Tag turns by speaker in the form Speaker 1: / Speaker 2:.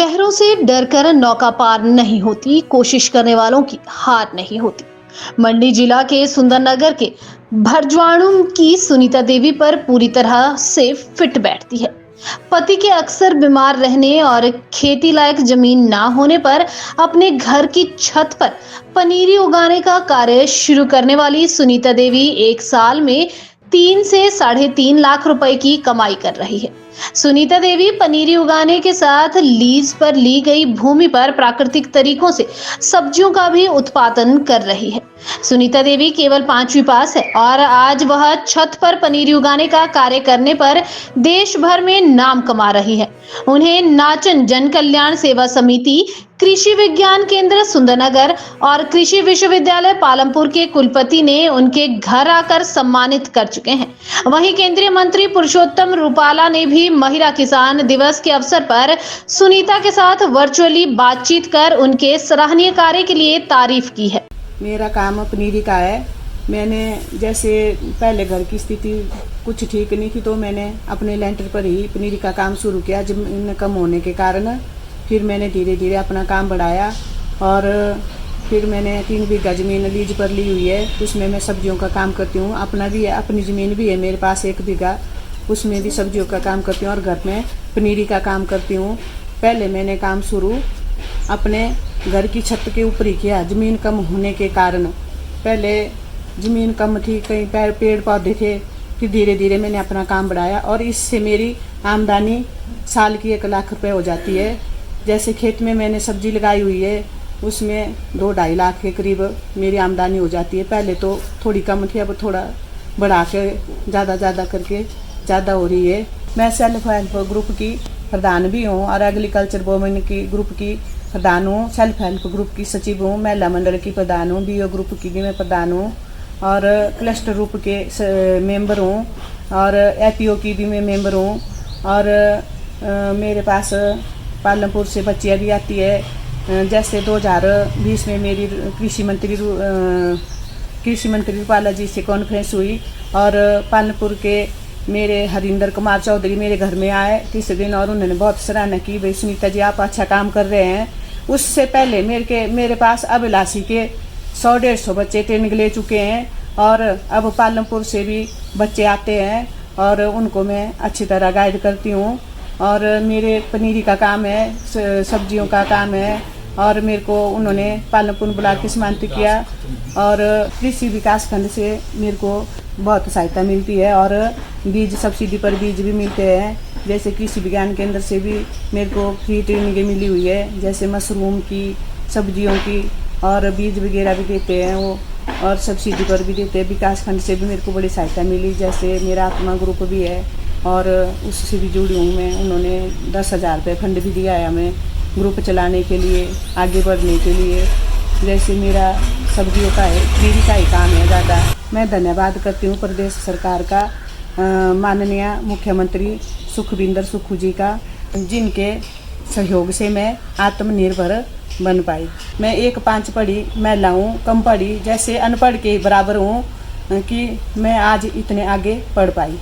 Speaker 1: लहरों से डरकर नौका पार नहीं होती, कोशिश करने वालों की हार नहीं होती। मंडी जिला के सुंदरनगर के भरजवाणु की सुनीता देवी पर पूरी तरह से फिट बैठती है। पति के अक्सर बीमार रहने और खेती लायक जमीन ना होने पर अपने घर की छत पर पनीरी उगाने का कार्य शुरू करने वाली सुनीता देवी एक साल में 3 से 3.5 लाख रुपए की कमाई कर रही है। सुनीता देवी पनीरी उगाने के साथ लीज पर ली गई भूमि पर प्राकृतिक तरीकों से सब्जियों का भी उत्पादन कर रही है। सुनीता देवी केवल 5वीं पास है और आज वह छत पर पनीरी उगाने का कार्य करने पर देश भर में नाम कमा रही है। उन्हें नाचन जन कल्याण सेवा समिति, कृषि विज्ञान केंद्र सुंदरनगर और कृषि विश्वविद्यालय पालमपुर के कुलपति ने उनके घर आकर सम्मानित कर चुके हैं। वहीं केंद्रीय मंत्री पुरुषोत्तम रूपाला ने भी महिला किसान दिवस के अवसर पर सुनीता के साथ वर्चुअली बातचीत कर उनके सराहनीय कार्य के लिए तारीफ की है।
Speaker 2: मेरा काम पनीरी का है। मैंने जैसे पहले घर की स्थिति कुछ ठीक नहीं थी, तो मैंने अपने लेंटर पर ही पनीरी का काम शुरू किया। जमीन कम होने के कारण फिर मैंने धीरे धीरे अपना काम बढ़ाया और फिर मैंने 3 बीघा ज़मीन लीज पर ली हुई है। उसमें मैं सब्जियों का काम करती हूँ। अपना भी है, अपनी ज़मीन भी है मेरे पास 1 बीघा, उसमें भी सब्जियों का काम करती हूँ और घर में पनीरी का काम करती हूँ। पहले मैंने काम शुरू अपने घर की छत के ऊपर ही किया। ज़मीन कम होने के कारण पहले ज़मीन कम थी, कहीं पेड़ पौधे थे, फिर धीरे धीरे मैंने अपना काम बढ़ाया और इससे मेरी आमदनी साल की 1 लाख रुपए हो जाती है। जैसे खेत में मैंने सब्जी लगाई हुई है, उसमें 2-2.5 लाख के करीब मेरी आमदनी हो जाती है। पहले तो थोड़ी कम थी, अब थोड़ा बढ़ा के ज़्यादा करके ज़्यादा हो रही है। मैं सेल्फ हेल्प ग्रुप की प्रधान भी हूँ और एग्रीकल्चर वुमेन की ग्रुप की प्रधान हूँ। सेल्फ हेल्प ग्रुप की सचिव हूँ, महिला मंडल की प्रधान हूँ, बीओ ग्रुप की भी मैं प्रधान हूँ और क्लस्टर ग्रुप के मेंबर हूँ और एपीओ की भी मैं मेंबर हूँ। और मेरे पास पालमपुर से बच्चियाँ भी आती है। जैसे 2020 में मेरी कृषि मंत्री रूपाला जी से कॉन्फ्रेंस हुई और पालमपुर के मेरे हरिंदर कुमार चौधरी मेरे घर में आए तीसरे दिन और उन्होंने बहुत सराहना की, भाई सुनीता जी आप अच्छा काम कर रहे हैं। उससे पहले मेरे पास अभिलाषी के 100-150 बच्चे ट्रेनिंग ले चुके हैं और अब पालमपुर से भी बच्चे आते हैं और उनको मैं अच्छी तरह गाइड करती हूँ। और मेरे पनीरी का काम है, सब्जियों का काम है और मेरे को उन्होंने पालमपुर ब्लॉक के सम्मानित किया और कृषि विकास खंड से मेरे को बहुत सहायता मिलती है और बीज सब्सिडी पर बीज भी मिलते हैं। जैसे कृषि विज्ञान केंद्र से भी मेरे को फ्री ट्रेनिंग मिली हुई है, जैसे मशरूम की, सब्जियों की और बीज वगैरह भी देते हैं वो और सब्सिडी पर भी देते हैं। विकास खंड से भी मेरे को बड़ी सहायता मिली। जैसे मेरा आत्मा ग्रुप भी है और उससे भी जुड़ी हूँ मैं। उन्होंने 10,000 रुपये फंड भी दिया है हमें ग्रुप चलाने के लिए, आगे बढ़ने के लिए। जैसे मेरा सब्जियों का है, पनीरी का ही काम है ज़्यादा। मैं धन्यवाद करती हूँ प्रदेश सरकार का, माननीय मुख्यमंत्री सुखविंदर सुक्खू जी का, जिनके सहयोग से मैं आत्मनिर्भर बन पाई। मैं 1-5 पढ़ी महिला हूँ, कम पढ़ी, जैसे अनपढ़ के बराबर हूँ कि मैं आज इतने आगे पढ़ पाई।